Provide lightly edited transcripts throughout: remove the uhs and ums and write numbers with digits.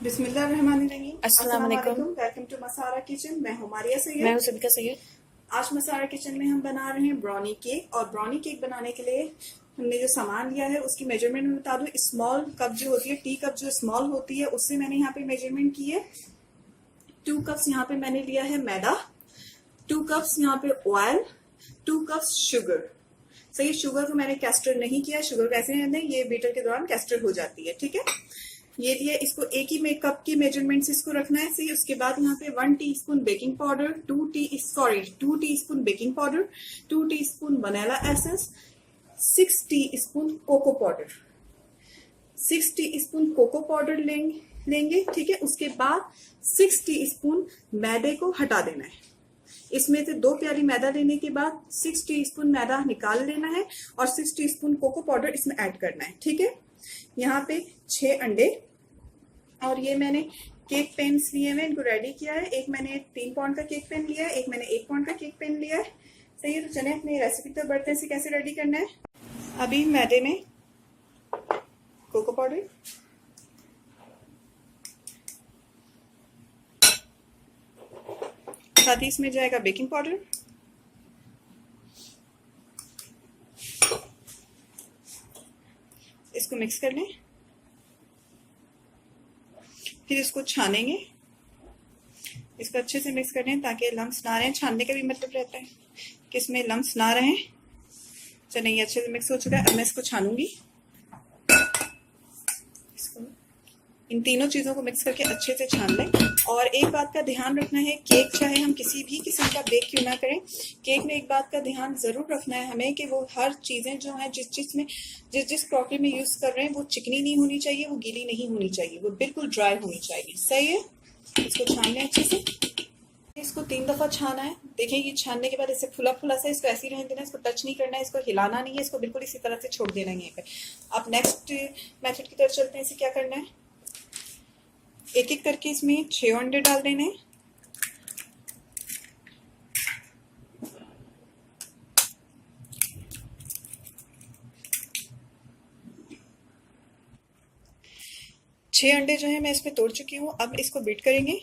बिस्मिल्लाहिर्रहमानिर्रहीम। अस्सलाम वालेकुम। Welcome to Masara kitchen. मैं हूँ मारिया सैयद। मैं हूँ सबिका सैयद। आज मसारा किचन में हम बना रहे हैं ब्राउनी केक। और ब्राउनी केक बनाने के लिए हमने जो सामान लिया है उसकी मेजरमेंट में बता दूं। स्मॉल कप जो होती है, टी कप जो स्मॉल होती है, उससे मैंने यहाँ पे मेजरमेंट की है। 2 कप्स यहाँ पे मैंने लिया है मैदा, 2 कप्स यहाँ पे ऑयल, 2 कप्स शुगर। सही, शुगर को मैंने कैस्टर नहीं किया, शुगर कैसे रहने, ये बीटर के दौरान कैस्टर हो जाती है। ठीक है, ये लिए। इसको एक ही कप की मेजरमेंट से इसको रखना है। सही, उसके बाद यहाँ पे 1 teaspoon baking powder, 2 teaspoon baking powder, 2 teaspoon vanilla essence, 6 teaspoon cocoa powder, 6 teaspoon cocoa powder लेंगे। ठीक है, उसके बाद 6 टीस्पून मैदे को हटा देना है। इसमें से 2 प्याली मैदा लेने के बाद 6 टीस्पून मैदा निकाल लेना है और 6 टीस्पून कोको पाउडर इसमें ऐड करना है। ठीक है, यहाँ पे 6 अंडे, और ये मैंने केक पेन्स लिए हुए, इनको रेडी किया है। एक मैंने 3 पाउंड का केक पेन लिया है, एक मैंने 1 पाउंड का केक पेन लिया है। सही है, तो चले अपनी रेसिपी तो बढ़ते हैं से कैसे रेडी करना है। अभी मैदे में कोको पाउडर, साथ ही इसमें जाएगा बेकिंग पाउडर, इसको मिक्स कर लें। फिर इसको छानेंगे, इसको अच्छे से मिक्स कर लें ताकि लम्स ना रहें। छानने का भी मतलब रहता है कि इसमें लम्स ना रहें। चलिए, ये अच्छे से मिक्स हो चुका है। अब मैं इसको छानूंगी। इन तीनों चीज़ों को मिक्स करके अच्छे से छान लें। और एक बात का ध्यान रखना है, केक चाहे हम किसी भी किस्म का बेक क्यों ना करें, केक में एक बात का ध्यान ज़रूर रखना है हमें कि वो हर चीज़ें जो हैं जिस क्रॉकरी में यूज़ कर रहे हैं वो चिकनी नहीं होनी चाहिए, वो गीली नहीं होनी चाहिए, वो बिल्कुल ड्राई होनी चाहिए। सही है, इसको छान लें अच्छे से। इसको 3 दफ़ा छाना है। देखिए, ये छानने के बाद इसे फुला फुला सा इसको ऐसे ही रहने देना, इसको टच नहीं करना है, इसको हिलाना नहीं है, इसको बिल्कुल इसी तरह से छोड़ देना है यहीं पे। अब नेक्स्ट मेथड की तरफ चलते हैं। इसे क्या करना है, एक एक करके इसमें 6 अंडे डाल देने हैं। छह अंडे जो है मैं इसमें तोड़ चुकी हूँ। अब इसको बीट करेंगे।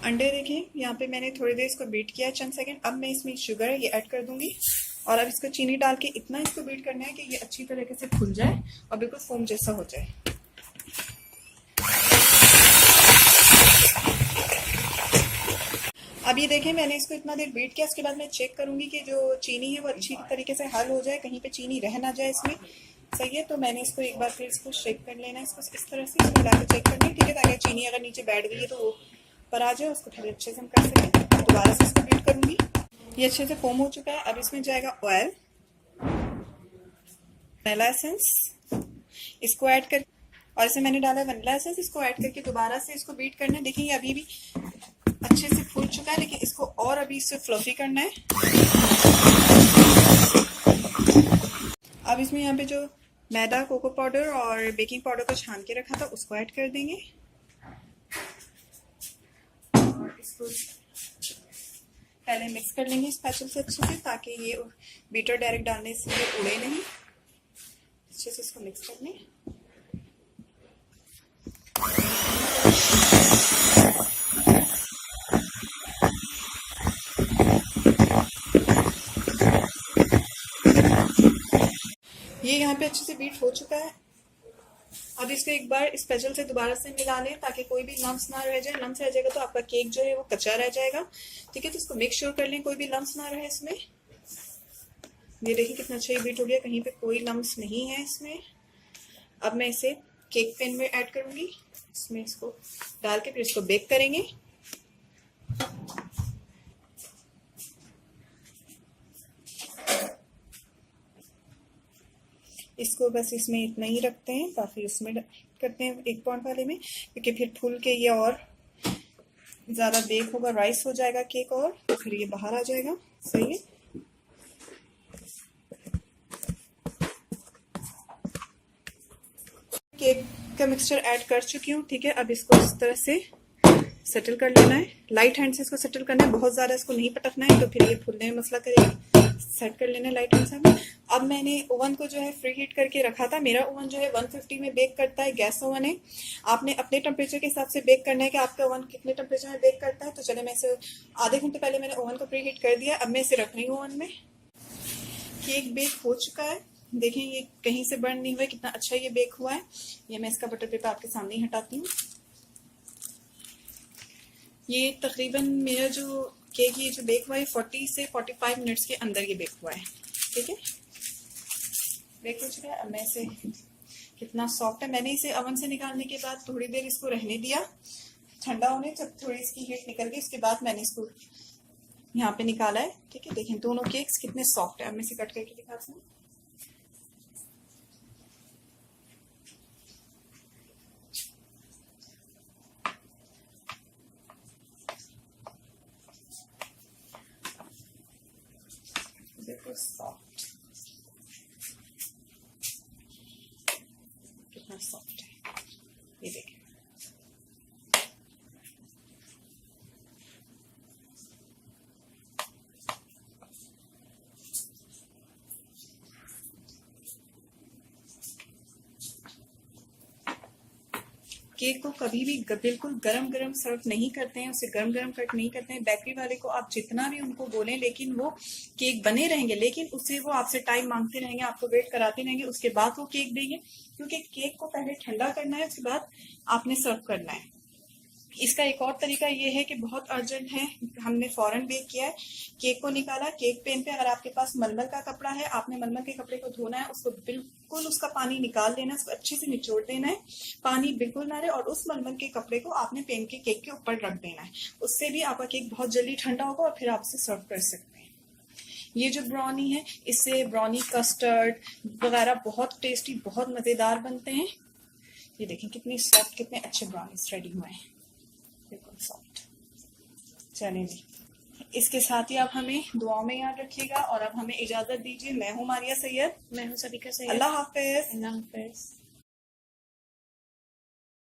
अंडे देखिए, यहाँ पे मैंने थोड़ी देर इसको बीट किया, चंद सेकंड। अब मैं इसमें शुगर है ये ऐड कर दूंगी, और अब इसको चीनी डाल के इतना इसको बीट करना है कि ये अच्छी तरीके से फूल जाए और बिल्कुल फोम जैसा हो जाए। अब ये देखें, मैंने इसको इतना देर बीट किया। इसके बाद मैं चेक करूंगी कि जो चीनी है वो अच्छी तरीके से हल हो जाए, कहीं पे चीनी रह ना जाए इसमें। सही है, तो मैंने इसको एक बार फिर इसको शेक कर लेना है, इसको इस तरह से इसको मिला के चेक करना है। ठीक है, ताकि चीनी अगर नीचे बैठ गई है तो वो ऊपर आ जाए, उसको थोड़े अच्छे से हम कर सकें। दोबारा से इसको बीट करूंगी। ये अच्छे से फोम हो चुका है। अब इसमें जाएगा ऑयल, वनीला एसेंस, इसको ऐड कर, और इसे मैंने डाला वनीला एसेंस, इसको ऐड करके दोबारा से इसको बीट करना है। देखिए, अभी भी अच्छे से फूल चुका है, लेकिन इसको और अभी इससे फ्लफी करना है। अब इसमें यहाँ पे जो मैदा, कोको पाउडर और बेकिंग पाउडर को छान के रखा था उसको ऐड कर देंगे, और इसको पहले मिक्स कर लेंगे स्पैचुला से अच्छे से, ताकि ये बीटर डायरेक्ट डालने से ये उड़े नहीं। अच्छे से इसको मिक्स कर लें। ये यहाँ पे अच्छे से बीट हो चुका है। अब इसको एक बार स्पेशल से दोबारा से मिला लें ताकि कोई भी लम्स ना रह जाए। लम्स रह जाएगा तो आपका केक जो है वो कच्चा रह जाएगा। ठीक है, तो इसको मेक श्योर कर लें कोई भी लम्स ना रहे इसमें। ये देखिए कितना अच्छा बीट हो गया, कहीं पे कोई लम्स नहीं है इसमें। अब मैं इसे केक पैन में ऐड करूंगी, इसमें इसको डाल के फिर इसको बेक करेंगे। इसको बस इसमें इतना ही रखते हैं, काफ़ी उसमें करते हैं 1 पाउंड वाले में, क्योंकि फिर फूल के ये और ज़्यादा बेक होगा, राइस हो जाएगा केक, और तो फिर ये बाहर आ जाएगा। सही है, केक का मिक्सचर ऐड कर चुकी हूँ। ठीक है, अब इसको इस तरह से सेटल कर लेना है, लाइट हैंड से इसको सेटल करना है, बहुत ज़्यादा इसको नहीं पटकना है तो फिर ये फूलने में मसला करेगी। सेट कर लेना है लाइट हैंड से। अब मैंने ओवन को जो है फ्री हीट करके रखा था। मेरा ओवन जो है 150 में बेक करता है, गैस ओवन है। आपने अपने टेम्परेचर के हिसाब से बेक करना है कि आपका ओवन कितने टेम्परेचर में बेक करता है। तो चले, मैं इसे आधे घंटे पहले मैंने ओवन को प्री हीट कर दिया। अब मैं इसे रख रही हूँ ओवन में। केक बेक हो चुका है, देखें ये कहीं से बर्न नहीं हुआ, कितना अच्छा ये बेक हुआ है। ये मैं इसका बटर पेपर आपके सामने ही हटाती हूँ। ये तकरीबन मेरा जो केक ये जो बेक हुआ है 40 से 45 मिनट्स के अंदर ये बेक हुआ है। ठीक है, बेक हो चुका है। अब मैं इसे, कितना सॉफ्ट है। मैंने इसे ओवन से निकालने के बाद थोड़ी देर इसको रहने दिया ठंडा होने, जब थोड़ी इसकी हीट निकल गई उसके बाद मैंने इसको यहाँ पे निकाला है। ठीक है, देखें दोनों केक्स कितने सॉफ्ट है। अब मैं इसे कट करके दिखाती हूँ। देखो सॉफ्ट, कितना सॉफ्ट है, ये देखें। केक को कभी भी बिल्कुल गरम गरम सर्व नहीं करते हैं, उसे गरम गरम कट नहीं करते हैं। बेकरी वाले को आप जितना भी उनको बोलें, लेकिन वो केक बने रहेंगे, लेकिन उससे वो आपसे टाइम मांगते रहेंगे, आपको वेट कराते रहेंगे, उसके बाद वो केक देंगे। क्योंकि केक को पहले ठंडा करना है, उसके बाद आपने सर्व करना है। इसका एक और तरीका ये है कि बहुत अर्जेंट है, हमने फौरन बेक किया है, केक को निकाला, केक पेन पे अगर आपके पास मलमल का कपड़ा है, आपने मलमल के कपड़े को धोना है, उसको बिल्कुल उसका पानी निकाल देना है, उसको अच्छे से निचोड़ देना है, पानी बिल्कुल ना रहे, और उस मलमल के कपड़े को आपने पेन के केक के ऊपर रख देना है। उससे भी आपका केक बहुत जल्दी ठंडा होगा और फिर आप उसे सर्व कर सकते हैं। ये जो ब्राउनी है, इससे ब्राउनी कस्टर्ड वगैरह बहुत टेस्टी, बहुत मजेदार बनते हैं। ये देखें कितनी सॉफ्ट, कितने अच्छे ब्राउनीज रेडी हुए हैं, बिल्कुल सॉफ्ट। चलें जी, इसके साथ ही आप हमें दुआओं में याद रखिएगा और अब हमें इजाजत दीजिए। मैं हूँ मारिया सैयद। मैं हूँ सबिका सैयद। अल्लाह हाफिज। अल्लाह हाफिज।